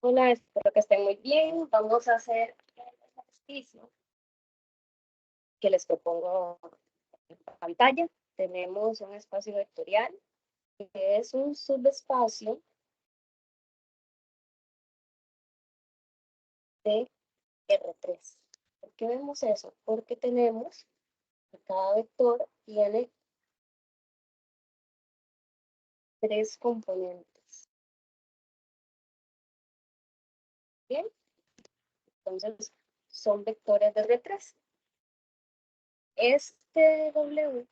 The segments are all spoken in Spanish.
Hola, espero que estén muy bien. Vamos a hacer el ejercicio que les propongo en pantalla. Tenemos un espacio vectorial que es un subespacio de R3. ¿Por qué vemos eso? Porque tenemos que cada vector tiene tres componentes. Bien, entonces son vectores de R3. Este W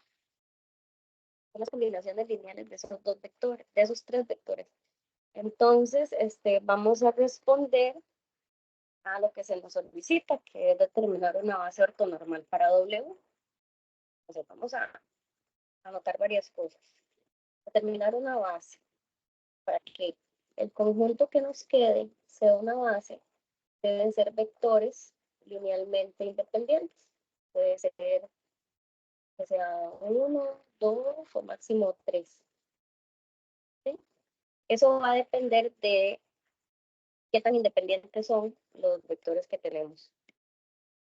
son las combinaciones lineales de esos dos vectores, de esos tres vectores. Entonces, vamos a responder a lo que se nos solicita, que es determinar una base ortonormal para W. Entonces, vamos a anotar varias cosas. Determinar una base para que el conjunto que nos quede sea una base, deben ser vectores linealmente independientes. Puede ser que sea 1, 2 o máximo 3. ¿Sí? Eso va a depender de qué tan independientes son los vectores que tenemos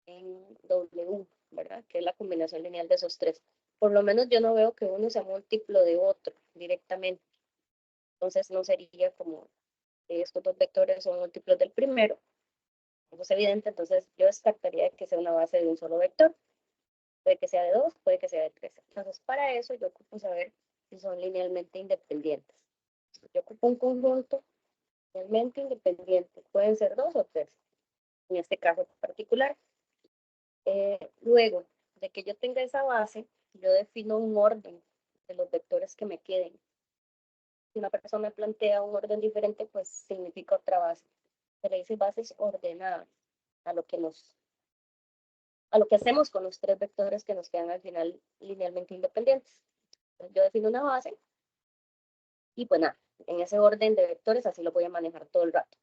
en W, ¿verdad? Que es la combinación lineal de esos tres. Por lo menos yo no veo que uno sea múltiplo de otro directamente. Entonces no sería como estos dos vectores son múltiplos del primero. Eso es evidente, entonces yo descartaría que sea una base de un solo vector. Puede que sea de 2, puede que sea de 3. Entonces para eso yo ocupo saber si son linealmente independientes. Yo ocupo un conjunto linealmente independiente. Pueden ser 2 o 3. En este caso particular. Luego de que yo tenga esa base, yo defino un orden de los vectores que me queden. Si una persona plantea un orden diferente, pues significa otra base. Se le dice bases ordenadas a lo que hacemos con los tres vectores que nos quedan al final linealmente independientes. Entonces, yo defino una base y pues nada, en ese orden de vectores así lo voy a manejar todo el rato.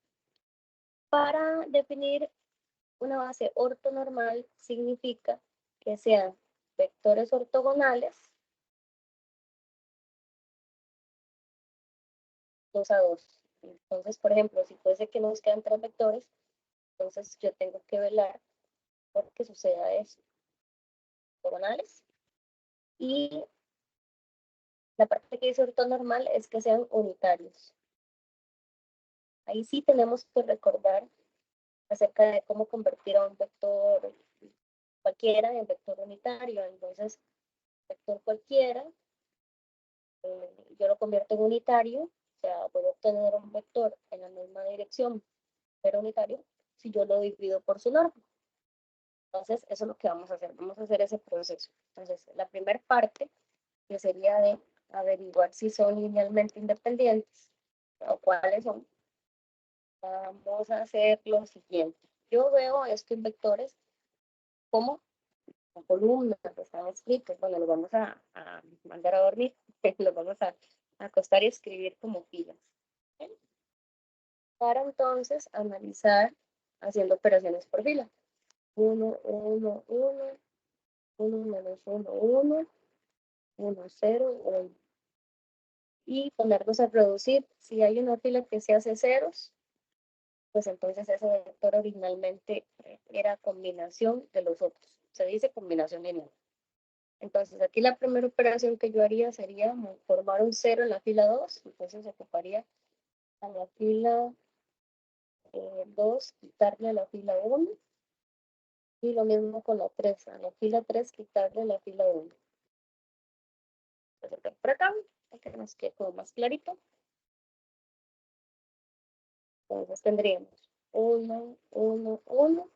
Para definir una base ortonormal significa que sean vectores ortogonales 2 a 2. Entonces, por ejemplo, si fuese que nos quedan tres vectores, entonces yo tengo que velar por que suceda eso. Ortogonales. Y la parte que dice ortonormal es que sean unitarios. Ahí sí tenemos que recordar acerca de cómo convertir a un vector cualquiera en vector unitario. Entonces, vector cualquiera, yo lo convierto en unitario, o sea, puedo obtener un vector en la misma dirección, pero unitario, si yo lo divido por su norma. Entonces, eso es lo que vamos a hacer. Vamos a hacer ese proceso. Entonces, la primera parte, que sería de averiguar si son linealmente independientes o cuáles son, vamos a hacer lo siguiente. Yo veo estos vectores como columnas que están escritos. Bueno, los vamos a mandar a dormir. Los vamos a acostar y escribir como filas. ¿Okay? Para entonces analizar haciendo operaciones por fila. 1, 1, 1, 1 menos 1, 1, 1, 0, 1. Y ponerlos a reducir. Si hay una fila que se hace ceros, pues entonces ese vector originalmente era combinación de los otros. Se dice combinación lineal. Entonces aquí la primera operación que yo haría sería formar un 0 en la fila 2. Entonces ocuparía a la fila 2, quitarle a la fila 1. Y lo mismo con la 3. A la fila 3, quitarle la fila 1. Entonces por acá, para que nos quede como más clarito. Entonces tendríamos 1, 1, 1.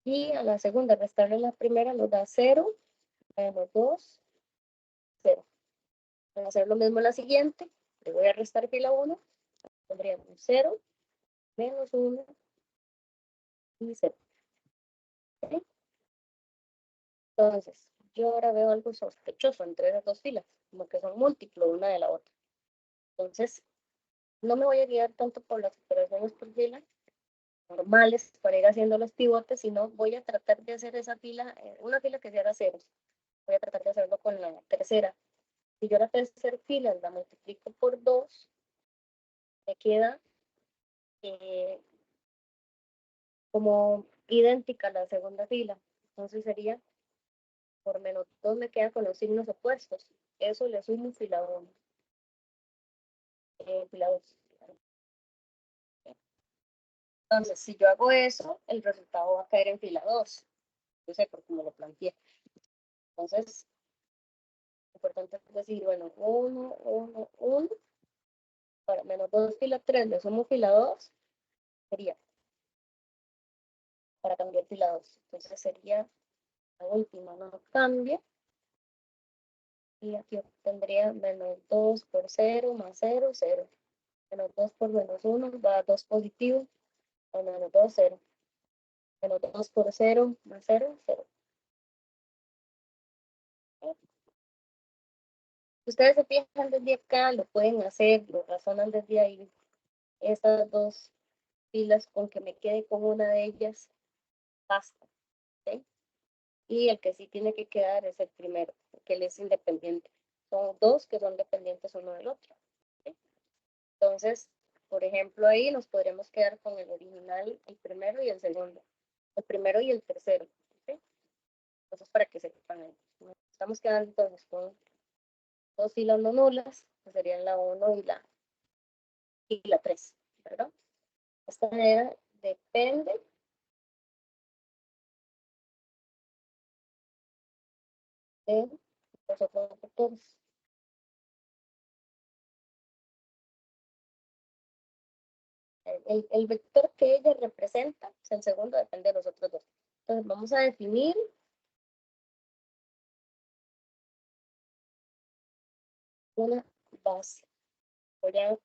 Y a la segunda, restarle la primera, nos da 0, menos 2, 0. Voy a hacer lo mismo en la siguiente. Le voy a restar fila 1. Tendríamos 0, menos 1 y 0. ¿Okay? Entonces, yo ahora veo algo sospechoso entre esas dos filas, como que son múltiplos una de la otra. Entonces, no me voy a guiar tanto por las operaciones por fila normales para ir haciendo los pivotes, sino voy a tratar de hacer esa fila, una fila que sea ceros. Voy a tratar de hacerlo con la tercera. Si yo la tercera fila la multiplico por 2, me queda como idéntica a la segunda fila. Entonces sería, por menos 2 me queda con los signos opuestos. Eso le sumo fila 1. Fila 2. Entonces, si yo hago eso, el resultado va a caer en fila 2. Yo sé por cómo lo planteé. Entonces, lo importante es decir, bueno, 1, 1, 1. Para menos 2 fila 3 le sumo fila 2. Sería para cambiar fila 2. Entonces sería la última, no cambia. Y aquí obtendría menos 2 por 0 más 0, 0. Menos 2 por menos 1 va a 2 positivo. A menos 2, 0. Menos 2 por 0 más 0, 0. Ustedes se fijan desde acá, lo pueden hacer, lo razonan desde ahí. Estas dos filas, con que me quede con una de ellas, basta. ¿Okay? Y el que sí tiene que quedar es el primero, porque él es independiente. Son dos que son dependientes uno del otro. ¿Okay? Entonces, por ejemplo, ahí nos podríamos quedar con el original, el primero y el segundo. El primero y el tercero. ¿Okay? Entonces, para que sepan ahí. Estamos quedando entonces con dos filas no nulas, que serían la 1 y la 3, ¿verdad? Esta manera depende de los otros vectores. El vector que ella representa, es el segundo, depende de los otros dos. Entonces vamos a definir una base. Voy a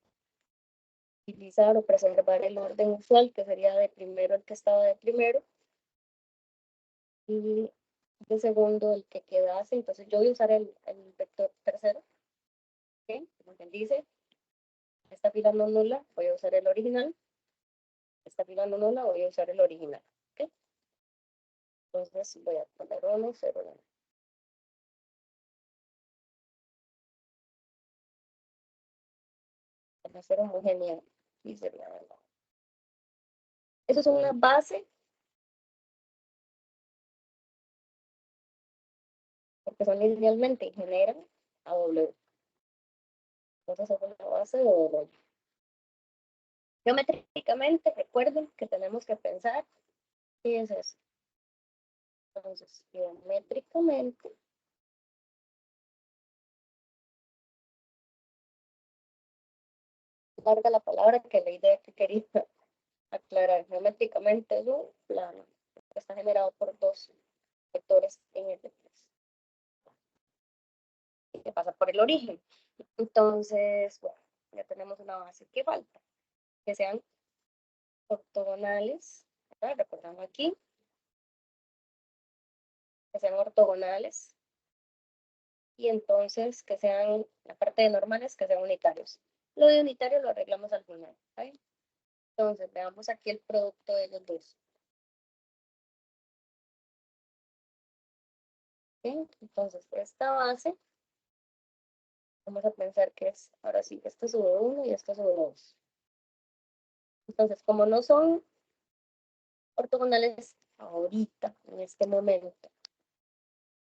utilizar o preservar el orden usual, que sería de primero el que estaba de primero y de segundo el que quedase. Entonces yo voy a usar el vector tercero. ¿Okay? Como quien dice, esta fila no nula, voy a usar el original. Esta fila no nula, voy a usar el original. ¿Okay? Entonces voy a poner 1, 0, 1. Va a ser homogénea. Y sería, eso es una base, porque son linealmente y generan a W. Entonces es una base de W. Geométricamente, recuerden que tenemos que pensar qué es eso. Entonces, geométricamente, larga la palabra, que la idea que quería aclarar. Geométricamente es un plano que está generado por dos vectores en el que pasa por el origen. Entonces, bueno, ya tenemos una base. ¿Qué falta? Que sean ortogonales, ¿verdad? Recordando aquí, que sean ortogonales y entonces que sean, la parte de normales, que sean unitarios. Lo de unitario lo arreglamos al final. ¿Okay? Entonces, veamos aquí el producto de los dos. ¿Okay? Entonces, esta base, vamos a pensar que es, ahora sí, esto sube 1 y esto sube 2. Entonces, como no son ortogonales ahorita, en este momento,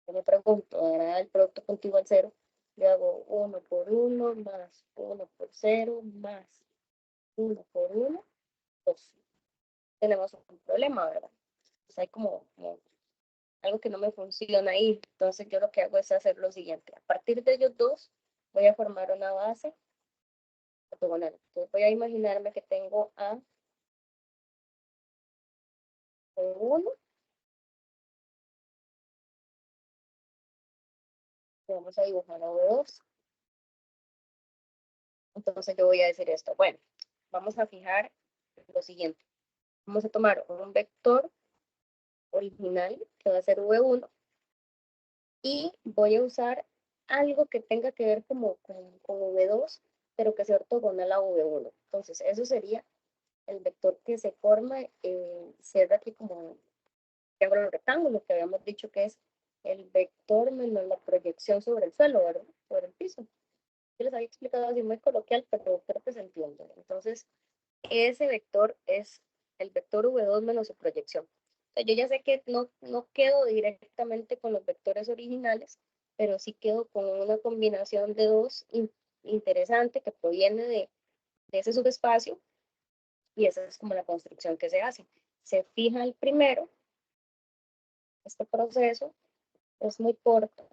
yo me pregunto, ¿era el producto contigo al 0? Le hago 1 por 1 más 1 por 0 más 1 por 1, 2. Tenemos un problema, ¿verdad? Pues hay como algo que no me funciona ahí. Entonces yo lo que hago es hacer lo siguiente. A partir de ellos dos, voy a formar una base ortogonal. Entonces voy a imaginarme que tengo A con 1. Vamos a dibujar a V2. Entonces yo voy a decir esto. Bueno, vamos a fijar lo siguiente. Vamos a tomar un vector original que va a ser V1 y voy a usar algo que tenga que ver como con V2, pero que sea ortogonal a V1. Entonces eso sería el vector que se forma, cierra aquí como un triángulo rectángulo, que habíamos dicho que es el vector menos la proyección sobre el suelo, ¿verdad? Sobre el piso. Yo les había explicado así muy coloquial, pero creo que se entiende. Entonces, ese vector es el vector V2 menos su proyección. Yo ya sé que no quedo directamente con los vectores originales, pero sí quedo con una combinación de dos interesante que proviene de ese subespacio, y esa es como la construcción que se hace. Se fija el primero, este proceso es muy corto,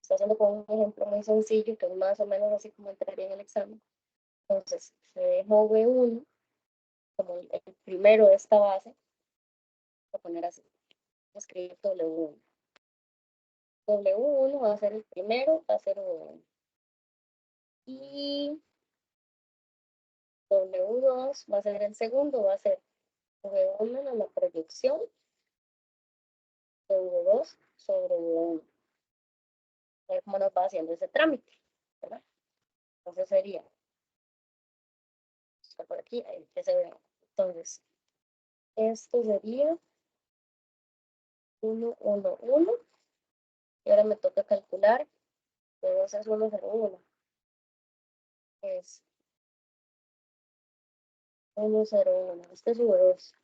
está haciendo con un ejemplo muy sencillo, que es más o menos así como entraría en el examen. Entonces, se deja V1 como el primero de esta base, voy a poner así, escribir W1. W1 va a ser el primero, va a ser V1. Y W2 va a ser el segundo, va a ser V1 en la proyección de V2 sobre V1. A ver cómo nos va haciendo ese trámite, ¿verdad? Entonces sería, está por aquí, ahí que se ve. Entonces, esto sería 1, 1, 1. Y ahora me toca calcular V2 es 1, 0, 1. Es 1, 0, 1. Este es V2.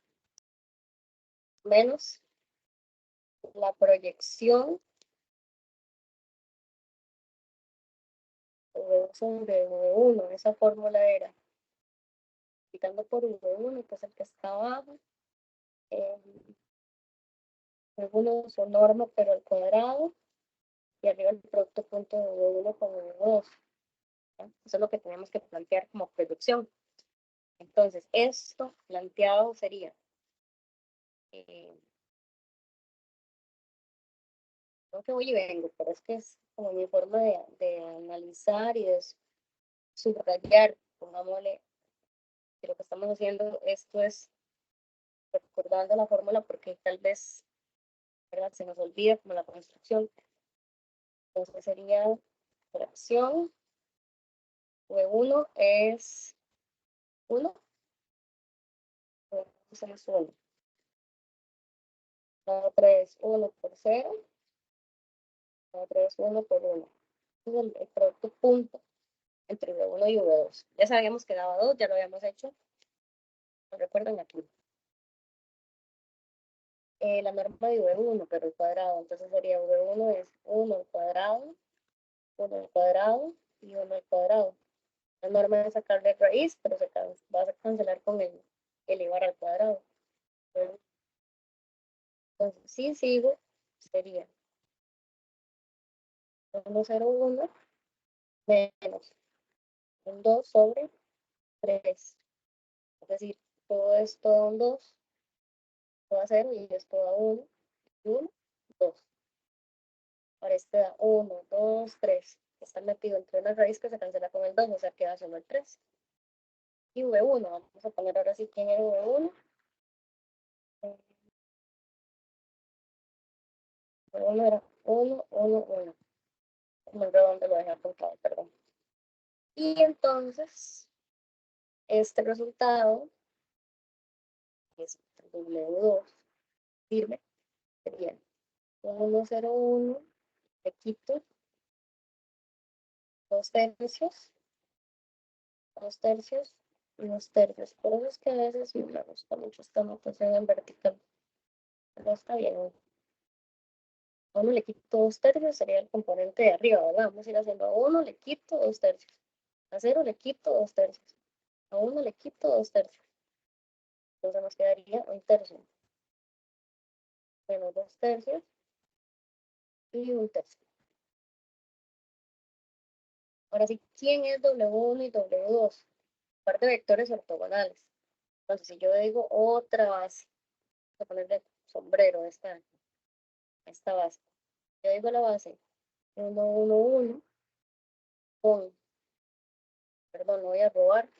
Menos la proyección V2 sobre V1. Esa fórmula era multiplicando por V1, que es el que está abajo. V1 es su norma, pero al cuadrado. Y arriba el producto punto de V1 con V2. ¿Ya? Eso es lo que tenemos que plantear como proyección. Entonces, esto planteado sería, no que voy y vengo, pero es que es como mi forma de analizar y de subrayar, pongámosle, que lo que estamos haciendo, esto es recordando la fórmula porque tal vez, ¿verdad?, se nos olvida como la construcción. Entonces sería fracción, V1 es 1, V2 es 1. La otra es 1 por 0, la otra es 1 por 1. Es el producto punto entre V1 y V2. Ya sabíamos que daba 2, ya lo habíamos hecho. ¿No recuerdan aquí? La norma de V1, pero el cuadrado. Entonces sería V1 es 1 al cuadrado, 1 al cuadrado y 1 al cuadrado. La norma es sacarle raíz, pero se va a cancelar con el elevar al cuadrado. Entonces, si sigo, sería 1, 0, 1 menos un 2 sobre 3. Es decir, todo esto da un 2, todo a 0 y esto da 1, 1, 2. Ahora este da 1, 2, 3. Está metido entre una raíz que se cancela con el 2, o sea, queda solo el 3. Y V1, vamos a poner ahora sí quién es V1. V1 era 1, 1, 1. No sé dónde lo dejé apuntado, perdón. Y entonces, este resultado, que es W2 firme, sería 1, 0, 1, le quito 2 tercios, 2 tercios y 2 tercios. Por eso es que a veces me gusta mucho esta notación en vertical. Pero está bien. A 1 le quito 2 tercios, sería el componente de arriba, ¿verdad? Vamos a ir haciendo a 1 le quito 2 tercios. A 0 le quito 2 tercios. A 1 le quito 2 tercios. Entonces nos quedaría 1 tercio. Menos 2 tercios y 1 tercio. Ahora sí, ¿quién es W1 y W2? Par de vectores ortogonales. Entonces, si yo digo otra base, voy a ponerle sombrero a esta base. Yo digo la base 1, 1, 1 con, perdón, no voy a robar.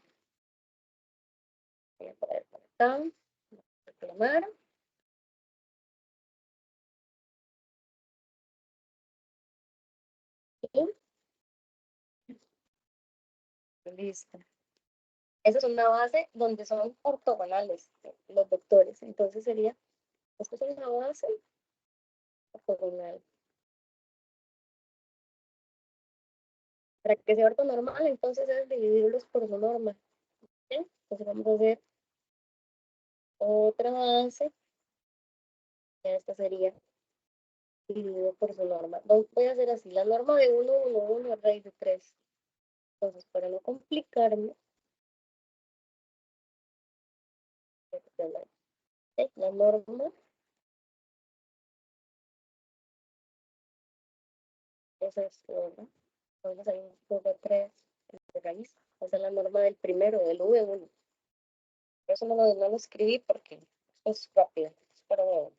Voy a poner por acá, reclamar. Y listo. Esa es una base donde son ortogonales los vectores. Entonces sería, esto es una base ortogonal. Para que sea ortonormal, entonces es dividirlos por su norma. ¿Sí? Entonces vamos a hacer otra base, esta sería dividido por su norma. Voy a hacer así, la norma de 1, 1, 1 es raíz de 3. Entonces, para no complicarme, la norma es esto, ¿verdad? Entonces hay un por 3 de raíz. Esa es la norma del primero, del V1. Por eso no lo escribí porque es rápido, es para nuevo.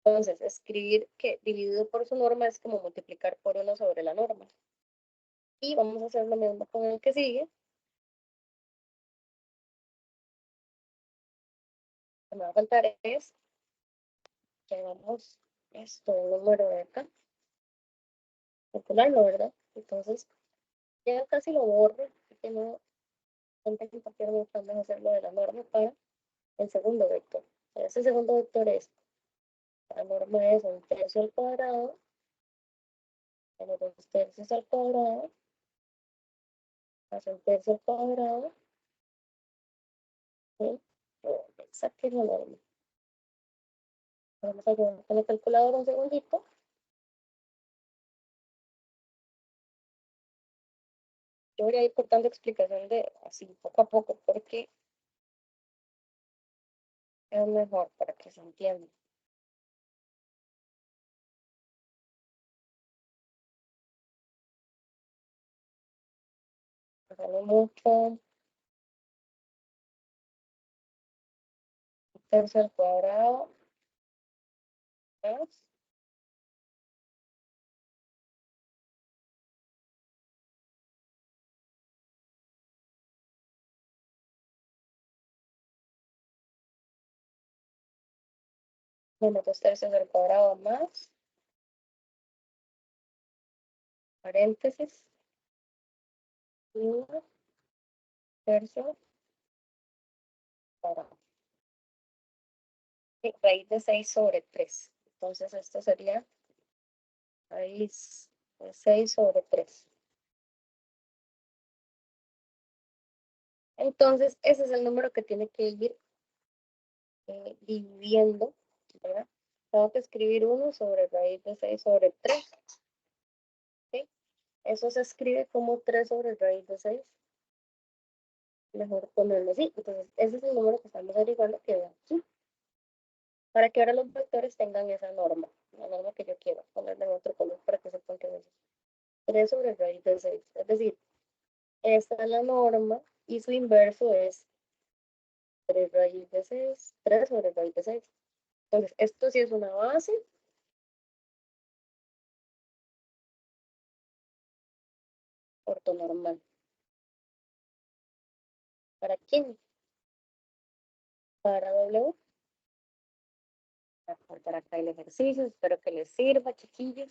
Entonces, escribir que dividido por su norma es como multiplicar por 1 sobre la norma. Y vamos a hacer lo mismo con el que sigue. Lo que me va a faltar es que hagamos esto, un número de acá, calcularlo, ¿verdad? Entonces, ya casi lo borro, porque no, antes que compartir mucho, vamos a hacerlo de la norma para el segundo vector. Ese segundo vector es, la norma es 1/3 al cuadrado, menos 2/3 al cuadrado, más 1/3 al cuadrado, ¿sí? Exacto, es la norma. Vamos a llevar con el calculador un segundito. Yo voy a ir cortando explicación de así poco a poco porque es mejor para que se entienda. Sale mucho. 1/3 al cuadrado más menos 2/3 al cuadrado más paréntesis 1/3 cuadrado. Y raíz de 6 sobre 3. Entonces esto sería raíz de 6 sobre 3. Entonces ese es el número que tiene que ir dividiendo, ¿verdad? Tengo que escribir 1 sobre raíz de 6 sobre 3. ¿Sí? Eso se escribe como 3 sobre raíz de 6. Mejor ponerlo así. Entonces, ese es el número que estamos averiguando que veo aquí. Para que ahora los vectores tengan esa norma, la norma que yo quiero, ponerle en otro color para que sepan que es 3 sobre raíz de 6. Es decir, esta es la norma y su inverso es 3 raíz de 6, 3 sobre raíz de 6. Entonces, esto sí es una base ortonormal. ¿Para quién? Para W. Voy a cortar acá el ejercicio, espero que les sirva, chiquillos.